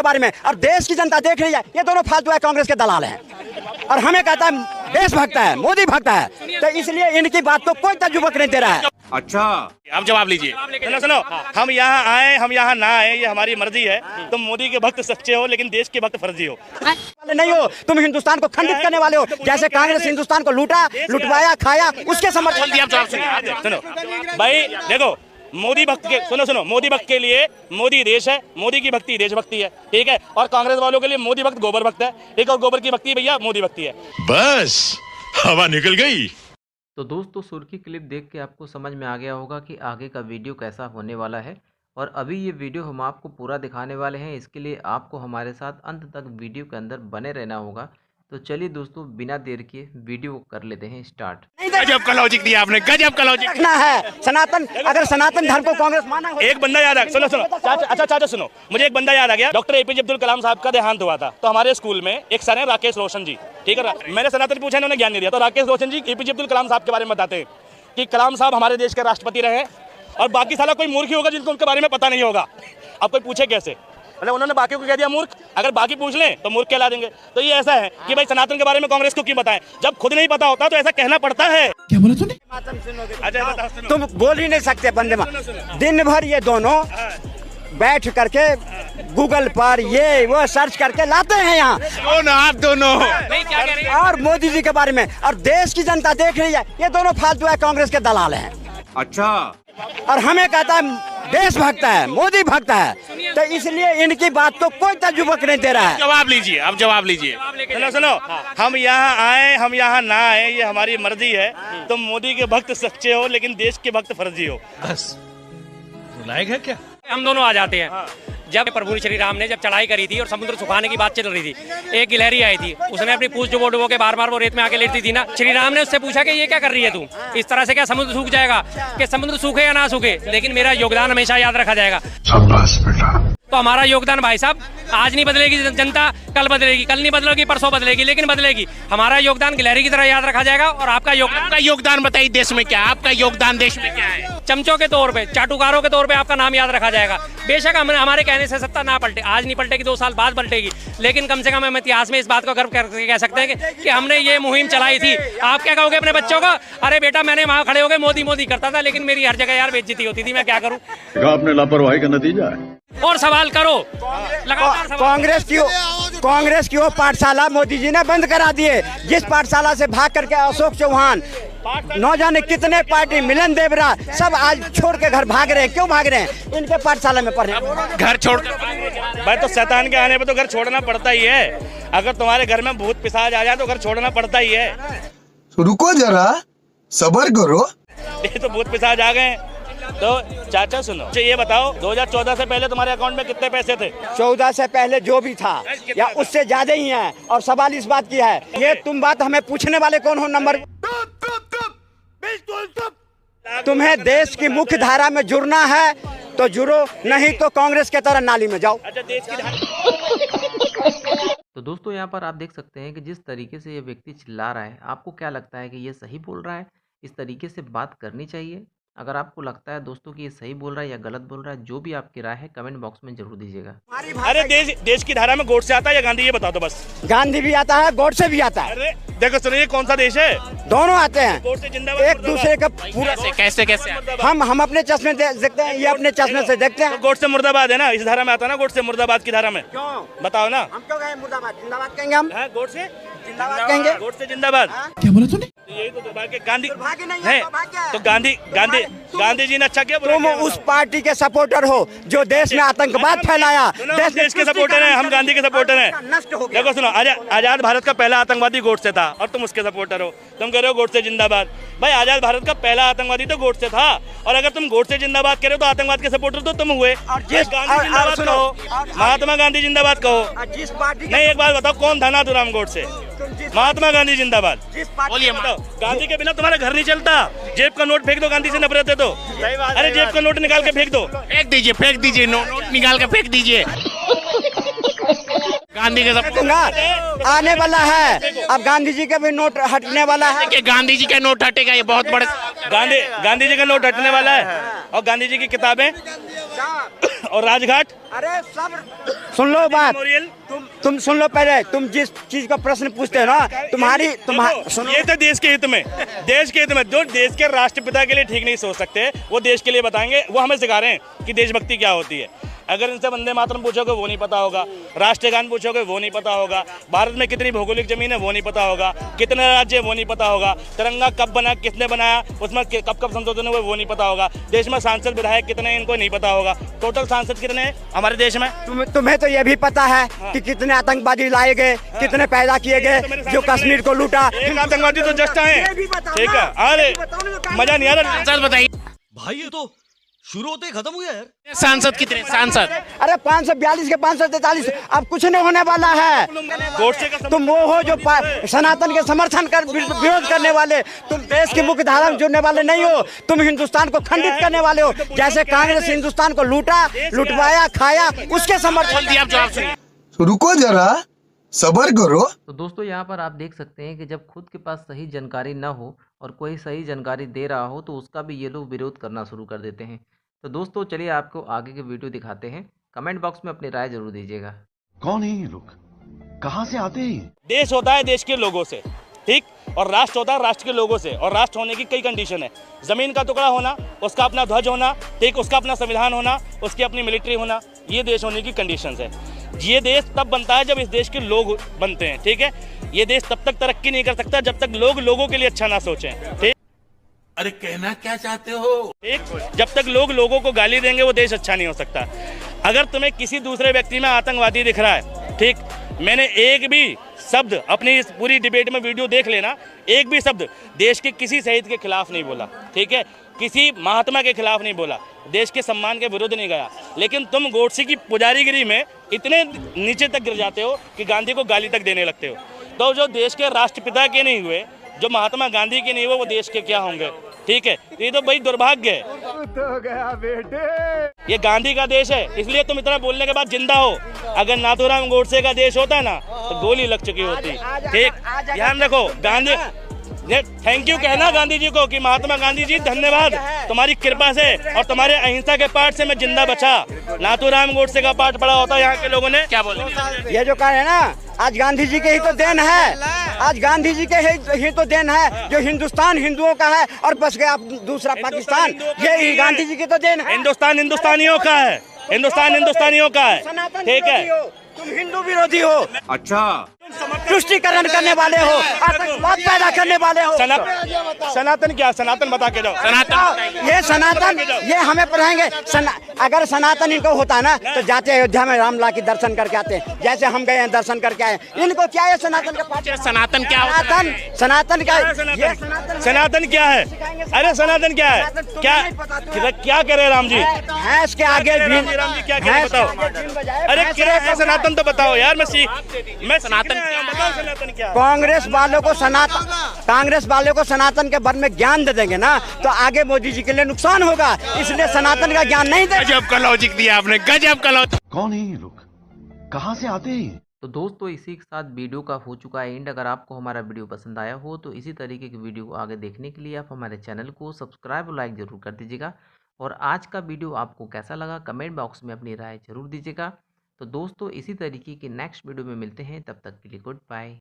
के बारे में, और देश की जनता देख रही है ये दोनों फालतू है, कांग्रेस के दलाल हैं। और हमें कहता है देश भक्त है, मोदी भक्त है, तो इसलिए इनकी बात को कोई तजुर्बा नहीं दे रहा है। अच्छा, आप जवाब लीजिए। सुनो, हम यहाँ आए, हम यहाँ ना आए, ये हमारी मर्जी है। तुम मोदी के भक्त सच्चे हो, लेकिन देश के भक्त फर्जी हो। नहीं हो, तुम हिंदुस्तान को खंडित करने वाले हो, जैसे कांग्रेस हिंदुस्तान को लूटा, लुटवाया, खाया, उसके समर्थन। सुनो भाई, देखो मोदी भक्त के सुनो मोदी भक्त के लिए मोदी देश है, मोदी की भक्ति देशभक्ति है, ठीक है। और कांग्रेस वालों के लिए मोदी भक्त गोबर भक्त है, एक और गोबर की भक्ति भैया मोदी भक्ति है। बस हवा निकल गई। तो दोस्तों, सुर्खी क्लिप देख के आपको समझ में आ गया होगा कि आगे का वीडियो कैसा होने वाला है, और अभी ये वीडियो हम आपको पूरा दिखाने वाले हैं। इसके लिए आपको हमारे साथ अंत तक वीडियो के अंदर बने रहना होगा। तो चलिए दोस्तों, बिना देर के वीडियो कर लेते हैं स्टार्ट। गजब का लॉजिक दिया आपने, गजब का लॉजिक रखना है सनातन, अगर सनातन धर्म को कांग्रेस माना हो। एक बंदा याद आ, सुनो चाचा सुनो, मुझे एक बंदा याद आ गया। डॉक्टर एपीजे अब्दुल कलाम साहब का देहांत हुआ था, तो हमारे स्कूल में एक सर है राकेश रोशन जी, ठीक है। मैंने सनातन पूछा, इन्होंने ज्ञान नहीं दिया, तो राकेश रोशन जी एपीजे अब्दुल कलाम साहब के बारे में बताते हैं कि कलाम साहब हमारे देश के राष्ट्रपति रहे, और बाकी साला कोई मूर्ख ही होगा जिनको उनके बारे में पता नहीं होगा। अब कोई पूछे कैसे, मतलब उन्होंने बाकी को कह दिया मूर्ख, अगर बाकी पूछ लें तो मूर्ख कहला देंगे। तो ये ऐसा है कि भाई सनातन के बारे में कांग्रेस को क्यों बताएं, जब खुद नहीं पता होता तो ऐसा कहना पड़ता है। क्या बोला तूने? अच्छा तुम बोल ही नहीं सकते बंदे में। दिन भर ये दोनों बैठ करके गूगल पर ये वो सर्च करके लाते हैं यहाँ, आप दोनों और मोदी जी के बारे में, और देश की जनता देख रही है ये दोनों फालतू है, कांग्रेस के दलाल हैं। अच्छा, और हमें कहता है देश भक्त है, मोदी भक्त है, तो इसलिए इनकी बात को कोई तजुर्बा नहीं दे रहा है। जवाब लीजिए, आप जवाब लीजिए। सुनो, हम यहाँ आए, हम यहाँ ना आए, ये हमारी मर्जी है। तुम मोदी के भक्त सच्चे हो, लेकिन देश के भक्त फर्जी हो। बस लायक है क्या? हम दोनों आ जाते हैं। जब प्रभु श्री राम ने जब चढ़ाई करी थी और समुद्र सुखाने की बात चल रही थी, एक गिलहरी आई थी, उसने अपनी पूंछ डुबो के बार बार वो रेत में आके लेटती थी ना। श्री राम ने उससे पूछा कि ये क्या कर रही है तू, इस तरह से क्या समुद्र सूख जाएगा? कि समुद्र सूखे या ना सूखे, लेकिन मेरा योगदान हमेशा याद रखा जाएगा। शाबाश बेटा। तो हमारा योगदान भाई साहब, आज नहीं बदलेगी जनता, कल बदलेगी, कल नहीं बदलेगी, परसों बदलेगी, लेकिन बदलेगी। हमारा योगदान गिलहरी की तरह याद रखा जाएगा। और आपका योगदान बताइए देश में क्या, आपका योगदान देश में क्या है? चमचों के तौर पे, चाटुकारों के तौर पे आपका नाम याद रखा जाएगा। बेशक हमारे कहने से सत्ता ना पलटे, आज नहीं पलटेगी, 2 साल बाद पलटेगी, लेकिन कम से कम हम इतिहास में इस बात को गर्व करके कह सकते हैं कि हमने ये मुहिम चलाई थी। आप क्या कहोगे अपने बच्चों को? अरे बेटा, मैंने वहाँ खड़े होकर मोदी मोदी करता था, लेकिन मेरी हर जगह यार बेइज्जती होती थी, मैं क्या करूँ? आपने लापरवाही का नतीजा है। और सवाल करो, कांग्रेस की वो पाठशाला मोदी जी ने बंद करा दिए, जिस पाठशाला से भाग करके अशोक चौहान, न जाने कितने पार्टी, मिलन देवरा, सब आज छोड़ के घर भाग रहे हैं। क्यों भाग रहे हैं? इनके पाठशाला में पढ़ रहे। घर छोड़ भाई, तो शैतान के आने पे तो घर छोड़ना पड़ता ही है। अगर तुम्हारे घर में भूत पिशाच आ जाए तो घर छोड़ना पड़ता ही है। रुको जरा, सब्र करो। ये तो भूत पिशाच आ गए। तो चाचा सुनो, ये बताओ 2014 से पहले तुम्हारे अकाउंट में कितने पैसे थे? 14 से पहले जो भी था या उससे ज्यादा ही है। और सवाल इस बात की है, ये तुम बात हमें पूछने वाले कौन हो? नंबर तुम्हें देश की मुख्य धारा में जुड़ना है तो जुड़ो, नहीं तो कांग्रेस के तरह नाली में जाओ। अच्छा, देश की धारा। तो दोस्तों, यहाँ पर आप देख सकते हैं कि जिस तरीके से ये व्यक्ति चिल्ला रहा है, आपको क्या लगता है कि ये सही बोल रहा है? इस तरीके से बात करनी चाहिए? अगर आपको लगता है दोस्तों कि ये सही बोल रहा है या गलत बोल रहा है, जो भी आपकी राय है कमेंट बॉक्स में जरूर दीजिएगा। अरे देश की धारा में गोडसे आता है या गांधी, ये बता दो बस। गांधी भी आता है, गोडसे भी आता है। अरे देखो सुनिए, कौन सा देश है? दोनों आते हैं, गोडसे जिंदाबाद, एक दूसरे का पूरा। कैसे हम अपने चश्मे देखते हैं, ये अपने चश्मे से देखते हैं। गोडसे मुर्दाबाद है ना, इस धारा में आता है ना, गोडसे मुर्दाबाद की धारा में। क्यों बताओ ना। हम क्यों कहें मुर्दाबाद? जिंदाबाद कहेंगे हम। गोडसे जिंदाबाद कहेंगे, गोडसे जिंदाबाद। क्या बोला तूने? यही तो दुर्भाग्य। गांधी दुर्भाग्य नहीं है, है, सौभाग्य है। तो गांधी जी ने अच्छा किया। तुम उस पार्टी के सपोर्टर हो जो देश में आतंकवाद फैलाया। देश के सपोर्टर हैं, हम गांधी के सपोर्टर हैं। नष्ट हो गया। देखो सुनो, आजाद भारत का पहला आतंकवादी गोडसे था और तुम उसके सपोर्टर हो। तुम कह रहे हो गोडसे जिंदाबाद। भाई, आजाद भारत का पहला आतंकवादी तो गोडसे था, और अगर तुम गोडसे जिंदाबाद कह रहे हो तो आतंकवाद के सपोर्टर तो तुम हुए। गांधी जिंदाबाद कहो, महात्मा गांधी जिंदाबाद कहो। जिस पार्टी नहीं, एक बात बताओ, कौन था नाथूराम गोडसे? महात्मा गांधी जिंदाबाद। बोलिए, बताओ। गांधी के बिना तुम्हारा घर नहीं चलता। जेब का नोट फेंक दो, गांधी से नफरत है तो। अरे जेब का नोट निकाल के फेंक दो, फेंक दीजिए, नोट निकाल के फेंक दीजिए। गांधी के सब आने वाला है, अब गांधी जी का भी नोट हटने वाला है। कि गांधी जी का नोट हटेगा, ये बहुत बड़े गांधी जी का नोट हटने वाला है। और गांधी जी की किताबें और राजघाट। अरे सब सुन लो बात, मेमोरियल। तुम सुन लो पहले, तुम जिस चीज का प्रश्न पूछते हो ना, सुनो, ये तो देश के हित में, देश के हित में जो देश के राष्ट्रपिता के लिए ठीक नहीं सोच सकते वो देश के लिए बताएंगे। वो हमें सिखा रहे हैं कि देशभक्ति क्या होती है। अगर इनसे वंदे मातरम पूछोगे वो नहीं पता होगा, राष्ट्रीय गान पूछोगे वो नहीं पता होगा, भारत में कितनी भौगोलिक जमीन है वो नहीं पता होगा, कितने राज्य वो नहीं पता होगा, तिरंगा कब बना, किसने बनाया, उसमें कब कब संशोधन हुए वो नहीं पता होगा, देश में सांसद विधायक कितने इनको नहीं पता होगा, टोटल सांसद कितने हैं हमारे देश में। तुम्हें तो ये भी पता है कि कितने आतंकवादी लाए गए, कितने पैदा किए गए, जो कश्मीर को लूटा। एक आतंकवादी तो जस्ट आए, ठीक है। अरे मजा नहीं आ रहा। सर बताइए भाई ये तो शुरू होते ही खत्म हो गया यार। सांसद कितने सांसद? अरे 542 के 543, अब कुछ नहीं होने वाला है। गोडसे का तुम वो हो जो सनातन के समर्थन कर विरोध करने वाले, तुम देश की मुख्य धारा में जुड़ने वाले नहीं हो, तुम हिंदुस्तान को खंडित करने वाले हो। जैसे कांग्रेस हिंदुस्तान को लूटा, लुटवाया, खाया, उसके समर्थन। आप जवाब सुनिए। रुको जरा, सबर करो। तो दोस्तों यहाँ पर आप देख सकते हैं कि जब खुद के पास सही जानकारी ना हो और कोई सही जानकारी दे रहा हो तो उसका भी ये लोग विरोध करना शुरू कर देते हैं। तो दोस्तों चलिए आपको आगे के वीडियो दिखाते हैं। कमेंट बॉक्स में अपनी राय जरूर दीजिएगा। कौन है ये लोग, कहाँ से आते हैं? देश होता है देश के लोगों से, ठीक, और राष्ट्र होता है राष्ट्र के लोगों से। और राष्ट्र होने की कई कंडीशन है। जमीन का टुकड़ा होना, उसका अपना ध्वज होना, ठीक, उसका अपना संविधान होना, उसकी अपनी मिलिट्री होना, ये देश होने की कंडीशंस है। ये देश तब बनता है जब इस देश के लोग बनते हैं, ठीक है। ये देश तब तक तरक्की नहीं कर सकता जब तक लोग लोगों के लिए अच्छा ना सोचें, ठीक। अरे कहना क्या चाहते हो? ठीक, जब तक लोग लोगों को गाली देंगे वो देश अच्छा नहीं हो सकता। अगर तुम्हें किसी दूसरे व्यक्ति में आतंकवादी दिख रहा है, ठीक, मैंने एक भी शब्द अपनी इस पूरी डिबेट में, वीडियो देख लेना, एक भी शब्द देश के किसी शहीद के खिलाफ नहीं बोला, ठीक है, किसी महात्मा के खिलाफ नहीं बोला, देश के सम्मान के विरुद्ध नहीं गया। लेकिन तुम गोडसे की पुजारीगिरी में इतने नीचे तक गिर जाते हो कि गांधी को गाली तक देने लगते हो। तो जो देश के राष्ट्रपिता के नहीं हुए, जो महात्मा गांधी के नहीं हुए, वो देश के क्या होंगे, ठीक है। ये तो भाई दुर्भाग्य है। तो गया बेटे, ये गांधी का देश है, इसलिए तुम इतना बोलने के बाद जिंदा हो। अगर नाथूराम गोडसे का देश होता ना तो गोली लग चुकी होती, ठीक। ध्यान रखो, गांधी, थैंक यू कहना गांधी जी को कि महात्मा गांधी जी धन्यवाद, तुम्हारी कृपा से और तुम्हारे अहिंसा के पाठ से मैं जिंदा बचा। नाथूराम गोडसे का पाठ पढ़ा होता यहाँ के लोगों ने। क्या बोले ये जो कह रहे हैं ना, आज गांधी जी के ही तो देन है, आज गांधी जी के ही तो देन है जो हिंदुस्तान हिंदुओं का है और बस गया दूसरा पाकिस्तान। ये गांधी जी की तो देन है। हिंदुस्तान हिंदुस्तानियों का है, हिंदुस्तान हिंदुस्तानियों का है, ठीक है। तुम हिंदू विरोधी हो, अच्छा, तुष्टिकरण करने वाले हो, आतंकवाद पैदा करने वाले हो। सनातन क्या, सनातन बता के जाओ। सनातन, ये सनातन, ये हमें पढ़ाएंगे। अगर सनातन इनको होता ना तो जाते अयोध्या में रामला की दर्शन करके आते, जैसे हम गए हैं दर्शन करके आए। इनको क्या है सनातन का पाठ? सनातन क्या होता है? सनातन क्या है? सनातन क्या है? अरे सनातन क्या है? क्या करे राम जी? भैंस के आगे राम जी क्या करे बताओ। अरे क्या है सनातन तो बताओ यार। मैं सनातन बताओ, सनातन क्या है? कांग्रेस वालों को सनातन के बारे में ज्ञान दे देंगे ना तो आगे मोदी जी के लिए नुकसान होगा, इसलिए सनातन का ज्ञान नहीं दे। गजब का लॉजिक दिया आपने, गजब का लॉजिक। कौन है ये लोग, कहाँ से आते हैं? तो दोस्तों इसी के साथ वीडियो का हो चुका है एंड। अगर आपको हमारा वीडियो पसंद आया हो तो इसी तरीके की वीडियो को आगे देखने के लिए आप हमारे चैनल को सब्सक्राइब और लाइक ज़रूर कर दीजिएगा। और आज का वीडियो आपको कैसा लगा कमेंट बॉक्स में अपनी राय ज़रूर दीजिएगा। तो दोस्तों इसी तरीके के नेक्स्ट वीडियो में मिलते हैं, तब तक के लिए गुड बाय।